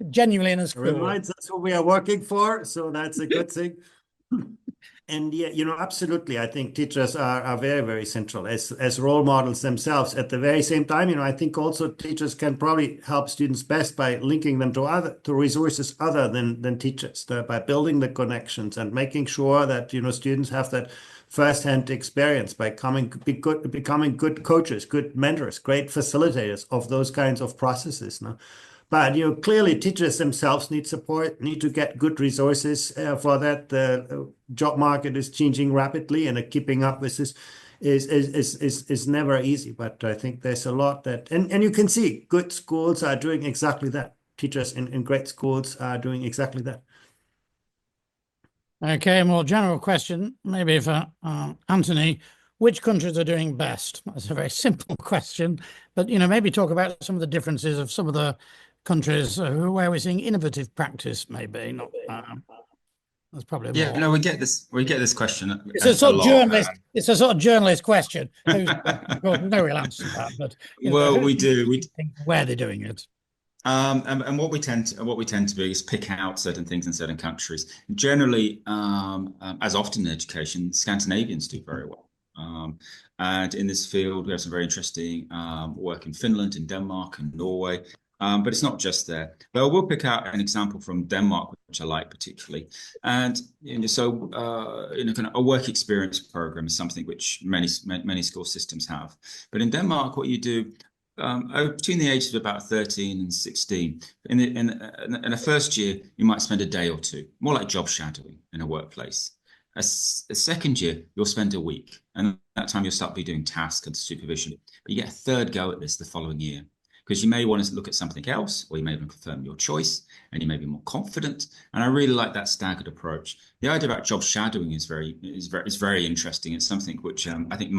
Genuinely in a school. Reminds us who we are working for, so that's a good thing. And yeah, absolutely. I think teachers are very, very central as role models themselves. At the very same time, I think also teachers can probably help students best by linking them to resources other than teachers, by building the connections and making sure that students have that first-hand experience by becoming good coaches, good mentors, great facilitators of those kinds of processes. No? But clearly, teachers themselves need support, need to get good resources for that. The job market is changing rapidly, and keeping up with this is never easy. But I think there's a lot that, and you can see good schools are doing exactly that. Teachers in great schools are doing exactly that. Okay, a more general question, maybe for Anthony. Which countries are doing best? That's a very simple question, but maybe talk about some of the differences of some of the countries where we're seeing innovative practice, maybe not. That's probably Yeah, more. no, we get this question It's a sort a of lot. journalist. It's a sort of journalist question. Who's, well, no real answer to that, but Well, we do. where they're doing it. And what we tend to do is pick out certain things in certain countries. Generally, as often in education, Scandinavians do very well. And in this field, we have some very interesting work in Finland, in Denmark, and Norway. But it's not just there. But I will pick out an example from Denmark, which I like particularly. And so, kind of a work experience program is something which many school systems have. But in Denmark, what you do between the ages of about 13 and 16, in a first year, you might spend a day or two, more like job shadowing in a workplace. A second year, you'll spend a week, and at that time you'll start doing tasks and supervision. But you get a third go at this the following year, because you may want to look at something else, or you may even confirm your choice, and you may be more confident. And I really like that staggered approach. The idea about job shadowing is very interesting. It's something which I think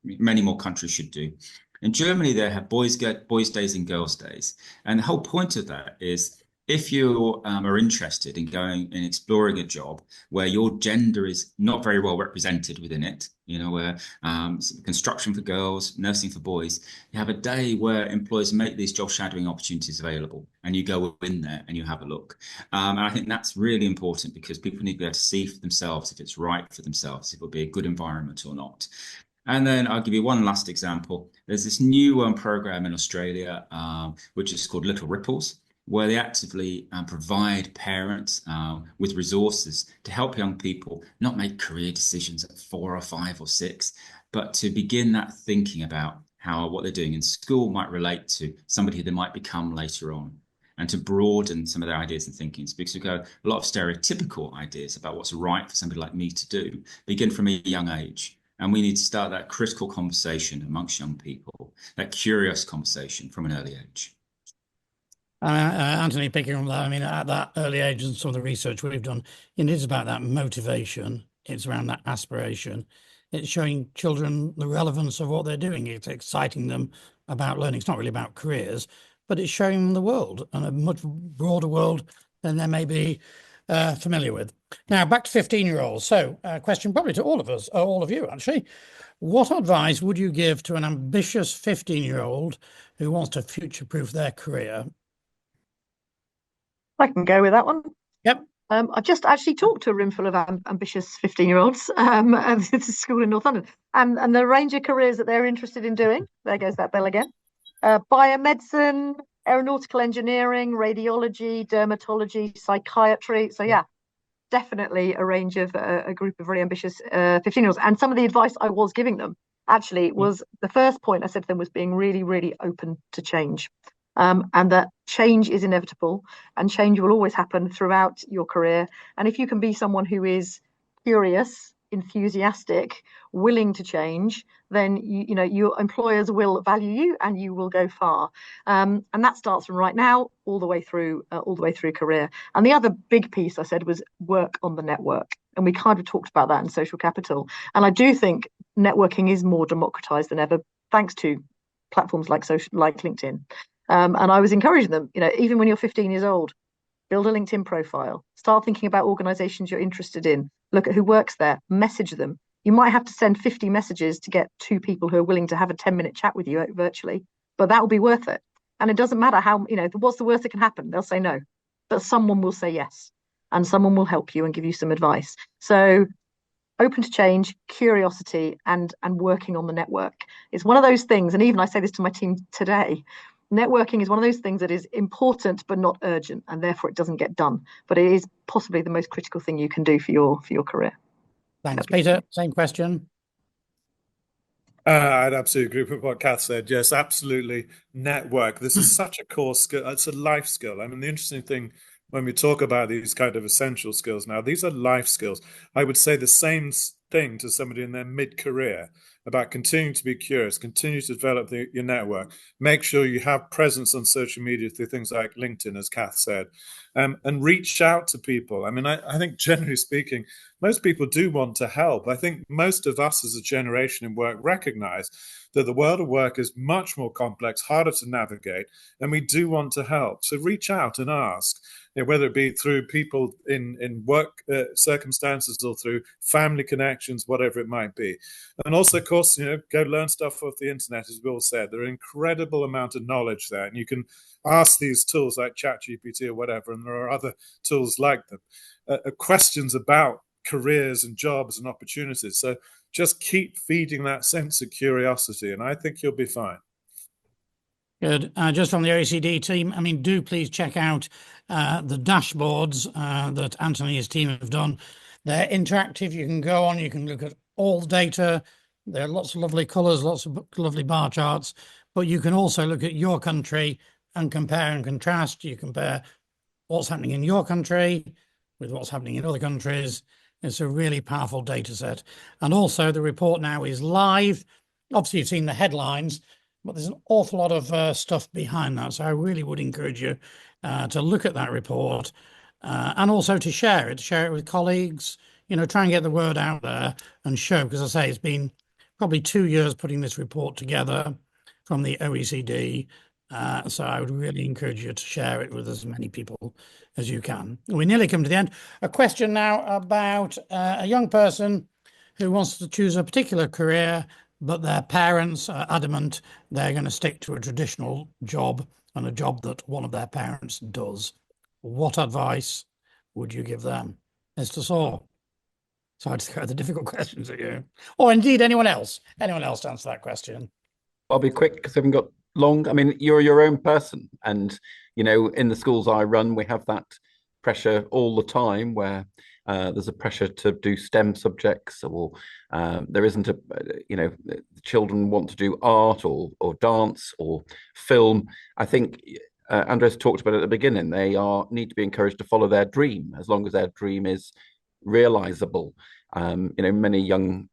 many more countries should do. In Germany, they have boys' days and girls' days. And the whole point of that is if you are interested in going and exploring a job where your gender is not very well represented within it, where construction for girls, nursing for boys, you have a day where employers make these job shadowing opportunities available, and you go in there and you have a look. And I think that's really important, because people need to be able to see for themselves if it's right for themselves, if it'll be a good environment or not. And then I'll give you one last example. There's this new program in Australia, which is called Little Ripples, where they actively provide parents with resources to help young people not make career decisions at 4 or 5 or 6, but to begin that thinking about how what they're doing in school might relate to somebody who they might become later on, and to broaden some of their ideas and thinkings, because we've got a lot of stereotypical ideas about what's right for somebody like me to do, begin from a young age. And we need to start that critical conversation amongst young people, that curious conversation from an early age. Anthony, picking on that, I mean, at that early age and some of the research we've done, it is about that motivation. It's around that aspiration. It's showing children the relevance of what they're doing. It's exciting them about learning. It's not really about careers, but it's showing them the world, and a much broader world than they may be familiar with. Now, back to 15-year-olds. So a question probably to all of us, or all of you, actually. What advice would you give to an ambitious 15-year-old who wants to future-proof their career? I can go with that one. Yep. I've just actually talked to a room full of ambitious 15-year-olds at a school in North London, and the range of careers that they're interested in doing. There goes that bell again. Biomedicine, aeronautical engineering, radiology, dermatology, psychiatry. So yeah, definitely a range of a group of very ambitious 15-year-olds. And some of the advice I was giving them actually was, the first point I said to them was being really, really open to change. And that change is inevitable, and change will always happen throughout your career. And if you can be someone who is curious, enthusiastic, willing to change, then your employers will value you and you will go far. And that starts from right now all the way through career. And the other big piece I said was work on the network. And we kind of talked about that in social capital. And I do think networking is more democratized than ever, thanks to platforms like LinkedIn. And I was encouraging them, even when you're 15 years old, build a LinkedIn profile, start thinking about organizations you're interested in, look at who works there, message them. You might have to send 50 messages to get 2 people who are willing to have a 10-minute chat with you virtually, but that will be worth it. And it doesn't matter how, what's the worst that can happen? They'll say no, but someone will say yes, and someone will help you and give you some advice. So open to change, curiosity, and working on the network. It's one of those things, and even I say this to my team today, networking is one of those things that is important but not urgent, and therefore it doesn't get done. But it is possibly the most critical thing you can do for your career. Thanks, Peter. Same question. I'd absolutely agree with what Kath said. Yes, absolutely. Network. This is such a core skill. It's a life skill. I mean, the interesting thing when we talk about these kind of essential skills now, these are life skills. I would say the same thing to somebody in their mid-career about continuing to be curious, continue to develop your network, make sure you have presence on social media through things like LinkedIn, as Kath said, and reach out to people. I mean, I think generally speaking, most people do want to help. I think most of us as a generation in work recognize that the world of work is much more complex, harder to navigate, and we do want to help. So reach out and ask. Whether it be through people in work circumstances or through family connections, whatever it might be. And also, of course, go learn stuff off the internet, as Will said. There are an incredible amount of knowledge there. And you can ask these tools like ChatGPT or whatever, and there are other tools like them, questions about careers and jobs and opportunities. So just keep feeding that sense of curiosity, and I think you'll be fine. Good. Just from the OECD team, I mean, do please check out the dashboards that Anthony and his team have done. They're interactive. You can go on, you can look at all the data. There are lots of lovely colours, lots of lovely bar charts, but you can also look at your country and compare and contrast. You compare what's happening in your country with what's happening in other countries. It's a really powerful data set. And also the report now is live. Obviously, you've seen the headlines, but there's an awful lot of stuff behind that. So I really would encourage you to look at that report and also to share it with colleagues, try and get the word out there and show, because I say it's been probably 2 years putting this report together from the OECD. So I would really encourage you to share it with as many people as you can. We nearly come to the end. A question now about a young person who wants to choose a particular career, but their parents are adamant they're going to stick to a traditional job and a job that one of their parents does. What advice would you give them, Mr. Soar? Sorry to throw the difficult questions at you. Or indeed anyone else to answer that question. I'll be quick because I haven't got long. I mean, you're your own person. And, in the schools I run, we have that pressure all the time where there's a pressure to do STEM subjects, or there isn't children want to do art or dance or film. I think Andreas talked about it at the beginning. They need to be encouraged to follow their dream, as long as their dream is realizable. Many young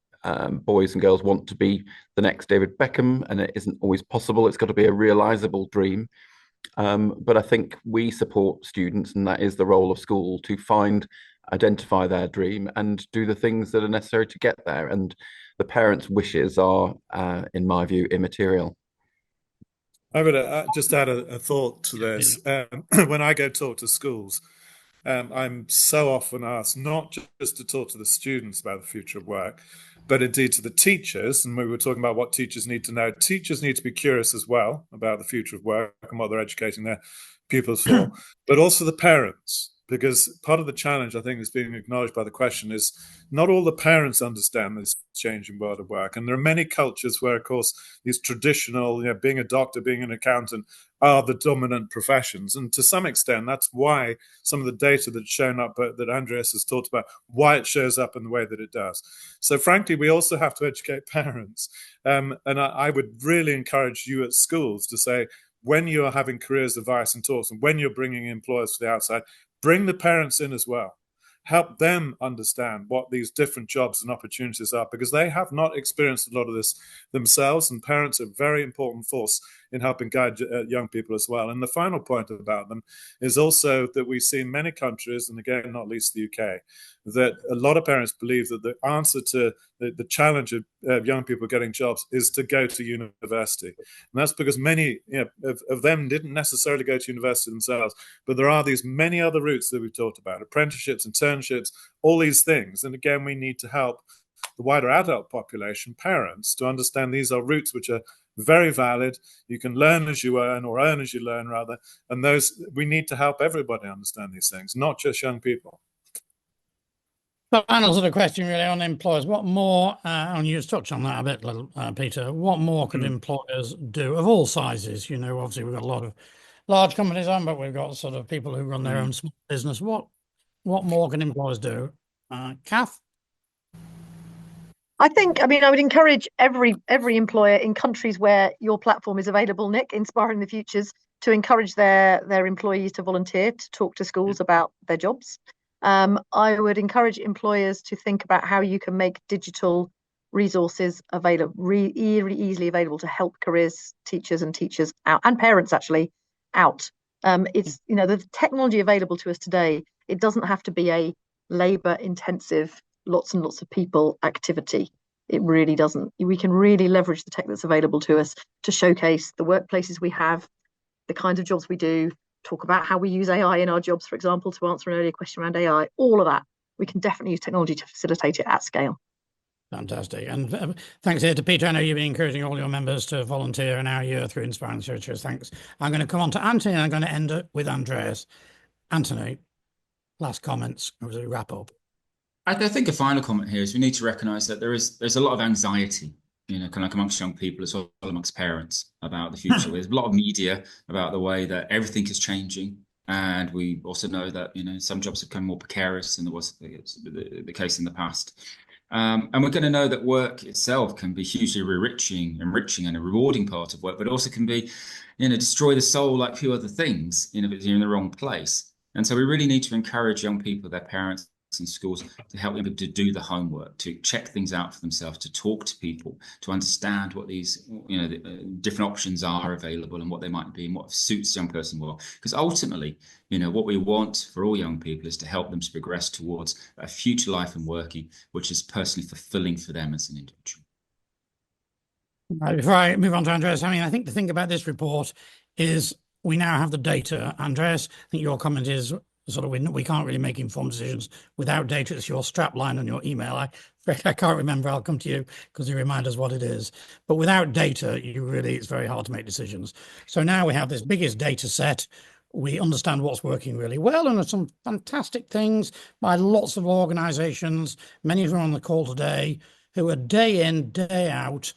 boys and girls want to be the next David Beckham, and it isn't always possible. It's got to be a realizable dream. But I think we support students, and that is the role of school, to identify their dream and do the things that are necessary to get there. And the parents' wishes are, in my view, immaterial. I would just add a thought to this. When I go talk to schools, I'm so often asked not just to talk to the students about the future of work, but indeed to the teachers. And we were talking about what teachers need to know. Teachers need to be curious as well about the future of work and what they're educating their pupils for, but also the parents. Because part of the challenge, I think, is being acknowledged by the question, is not all the parents understand this changing world of work. And there are many cultures where, of course, these traditional, being a doctor, being an accountant, are the dominant professions. And to some extent, that's why some of the data that's shown up, that Andreas has talked about, why it shows up in the way that it does. So frankly, we also have to educate parents. And I would really encourage you at schools to say, when you are having careers advice and talks, and when you're bringing employers from the outside, bring the parents in as well. Help them understand what these different jobs and opportunities are, because they have not experienced a lot of this themselves, and parents are a very important force in helping guide young people as well. And the final point about them is also that we see in many countries, and again, not least the UK, that a lot of parents believe that the answer to the challenge of young people getting jobs is to go to university. And that's because many of them didn't necessarily go to university themselves, but there are these many other routes that we've talked about, apprenticeships, internships, all these things. And again, we need to help the wider adult population, parents, to understand these are routes which are very valid. You can learn as you earn, or earn as you learn, rather. And we need to help everybody understand these things, not just young people. The final sort of question really on employers. What more, and you just touched on that a bit, Peter, what more could employers do of all sizes? Obviously we've got a lot of large companies on, but we've got sort of people who run their own small business. What more can employers do? Kath? I would encourage every employer in countries where your platform is available, Nick, Inspiring the Futures, to encourage their employees to volunteer to talk to schools about their jobs. I would encourage employers to think about how you can make digital resources available, really easily available to help careers teachers out, and parents actually out. It's, you know, the technology available to us today, it doesn't have to be a labor intensive, lots and lots of people activity. It really doesn't. We can really leverage the tech that's available to us to showcase the workplaces we have, the kinds of jobs we do, talk about how we use AI in our jobs, for example, to answer an earlier question around AI, all of that. We can definitely use technology to facilitate it at scale. Fantastic. And thanks here to Peter. I know you've been encouraging all your members to volunteer an hour a year through Inspiring Researchers. Thanks. I'm going to come on to Anthony, and I'm going to end it with Andreas. Anthony, last comments as we wrap up. I think a final comment here is we need to recognise that there's a lot of anxiety, you know, kind of amongst young people as well amongst parents about the future. There's a lot of media about the way that everything is changing. And we also know that, you know, some jobs have become more precarious than there was the case in the past. And we're going to know that work itself can be hugely enriching and a rewarding part of work, but also can be, you know, destroy the soul like few other things, you know, if you're in the wrong place. And so we really need to encourage young people, their parents and schools, to help them to do the homework, to check things out for themselves, to talk to people, to understand what these, you know, the different options are available and what they might be and what suits a young person well. Because ultimately, you know, what we want for all young people is to help them to progress towards a future life and working, which is personally fulfilling for them as an individual. Right, before I move on to Andreas, I mean, I think the thing about this report is we now have the data. Andreas, I think your comment is sort of we can't really make informed decisions without data. It's your strap line on your email. I can't remember. I'll come to you because you remind us what it is. But without data, it's very hard to make decisions. So now we have this biggest data set. We understand what's working really well, and there's some fantastic things by lots of organizations, many of them on the call today, who are day in, day out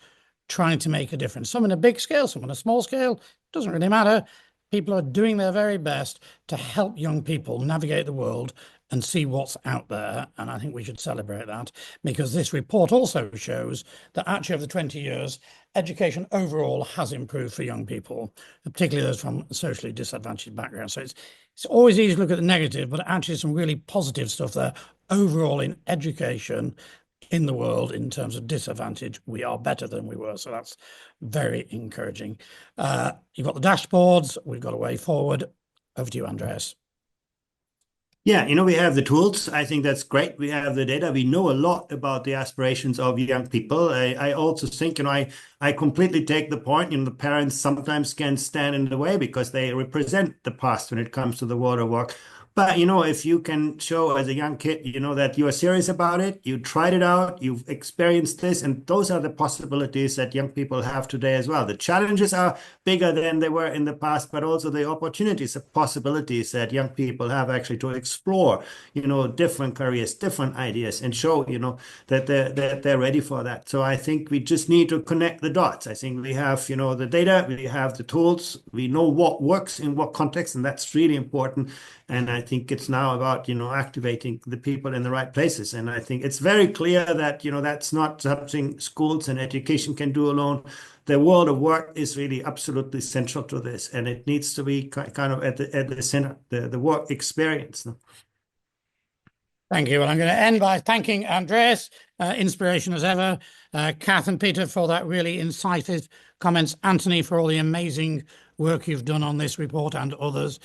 trying to make a difference. Some on a big scale, some on a small scale, doesn't really matter. People are doing their very best to help young people navigate the world and see what's out there. And I think we should celebrate that, because this report also shows that actually over the 20 years, education overall has improved for young people, particularly those from socially disadvantaged backgrounds. So it's always easy to look at the negative, but actually some really positive stuff there. Overall in education in the world, in terms of disadvantage, we are better than we were. So that's very encouraging. You've got the dashboards. We've got a way forward. Over to you, Andreas. Yeah, you know, we have the tools. I think that's great. We have the data. We know a lot about the aspirations of young people. I also think, you know, I completely take the point, you know, the parents sometimes can stand in the way because they represent the past when it comes to the water work. But, you know, if you can show as a young kid, you know, that you are serious about it, you tried it out, you've experienced this, and those are the possibilities that young people have today as well. The challenges are bigger than they were in the past, but also the opportunities, the possibilities that young people have actually to explore, you know, different careers, different ideas, and show, you know, that they're ready for that. So I think we just need to connect the dots. I think we have, you know, the data, we have the tools, we know what works in what context, and that's really important. And I think it's now about, you know, activating the people in the right places. And I think it's very clear that, you know, that's not something schools and education can do alone. The world of work is really absolutely central to this, and it needs to be kind of at the center, the work experience. Thank you. Well, I'm going to end by thanking Andreas, inspiration as ever, Kath and Peter for that really incisive comments, Anthony for all the amazing work you've done on this report and others,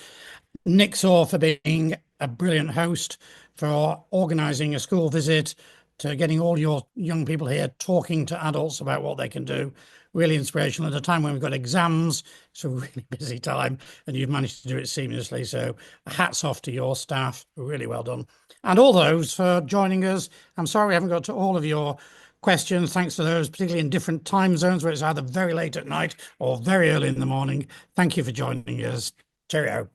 Nick Soar for being a brilliant host, for organising a school visit, to getting all your young people here talking to adults about what they can do. Really inspirational at a time when we've got exams. It's a really busy time, and you've managed to do it seamlessly. So hats off to your staff. Really well done. And all those for joining us. I'm sorry we haven't got to all of your questions. Thanks to those, particularly in different time zones where it's either very late at night or very early in the morning. Thank you for joining us. Cheerio.